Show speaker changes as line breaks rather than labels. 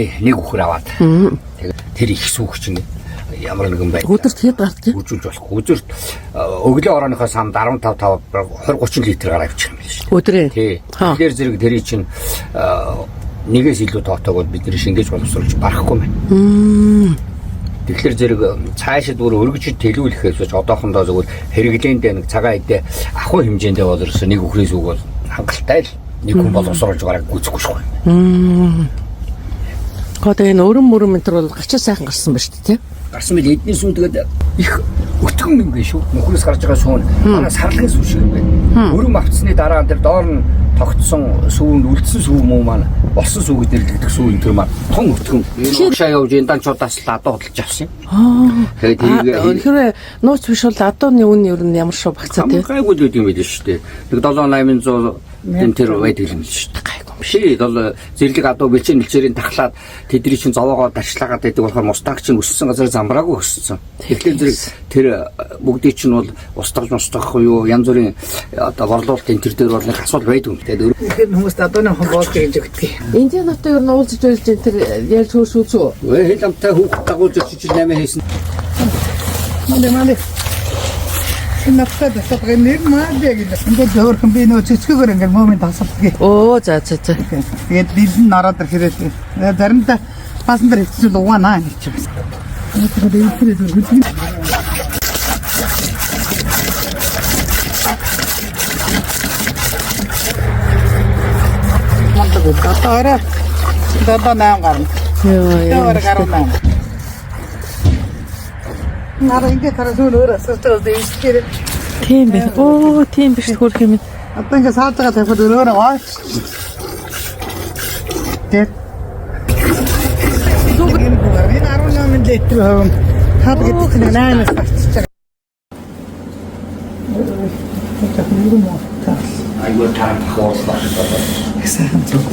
Тий, нэг үхэр аваад. Тэгээд тэр их сүүх чинь ямар нэгэн бай.
Өдөрт хэд гардаг?
Үржүүлж болохгүй. Өдөрт өглөө орооныхоо самд 15 20 30 литр гараа авчих юм байна шүү дээ.
Өдрөө.
Тий. Тэгэхээр зэрэг тэрий чинь нэгээс илүү тоотойгоо бидний шингээж боловсруулж барахгүй байна. Тэгэхээр зэрэг цаашид бүр өргөжид төлөвлөхөөс ч одоохондоо зөвхөн хэрэглээндээ нэг цагаан эдээ ахуй хэмжээндээ бол ерөөсөө нэг үхрээс үг бол хангалттай л нэг хүн боловсруулж гараа гүйцэхгүй шүү.
Одоо энэ өрөм мөрөмтөр бол гачаа сайхан гарсан ба шүү дээ, тий?
Гарсан мэт эдний сүү тэгээд их өтгөн юм биш үү? Нөхрөөс гарч байгаа сүүн манай сарлагын сүү шиг юм байна. Өрөм авцсны дараа тэр доор нь тогтсон сүүнд үлдсэн сүү муу маань болсон сүү гэж нэрлэгдэх сүү энэ төр маань тун өтгөн. Энэ уушаа явж энэ данчуудаас л адуу хөдөлж авсан юм. Тэгээд
тэгэхээр нууц биш бол адууны үн ер нь ямар шоу багцаа тий?
Гайгүй л юм байл шүү дээ. Нэг 7-800 энэ тэр байдаг юм л шүү дээ. Ший бол зэрлэг адуу бэлчээрийн тахлаад тэдний чинь зовоогоо дарчлагаад байдаг болохоор мустанг чинь өссөн газар замбраагүй өссөн. Тэгэхээр зэрэг тэр бүгдий чинь бол устгаж юу янз бүрийн одоо борлуулалтын тэр дээр бол нэг асуудал байдаг юм. Тэгэхээр хүмүүс адууны хомбоол гэж өгдөг.
Энд нь одоо ер нь уулзж байлж тэр яаж хөөсөөч үү?
Хэл амтай хүүхд дагуулж чичил 8 хийсэн.
Мали. Напсад сагнэр маадыг л ингээд өөрхөн би нөө цэцгээр ингээд момент асуултыг.
Оо за.
Тэгээд дилэн нараад ирэхэд заримдаа пассенжер хэвчээ угаанаа гэж байна. Тэгээд энэ Дата 8 гарна. Яа гарна. Нараа ингэ хараад өөр асуултууд ийсгээр.
Тийм байх. Оо, тийм биш хөрх юм.
Одоо ингэ саатгаа тавьад өөр аваа. Тэг. Энэ 18 литр хаад гэдэг нь 8-аас гарчих.
Айгуу тарах хоослоо.
Сайн зөв.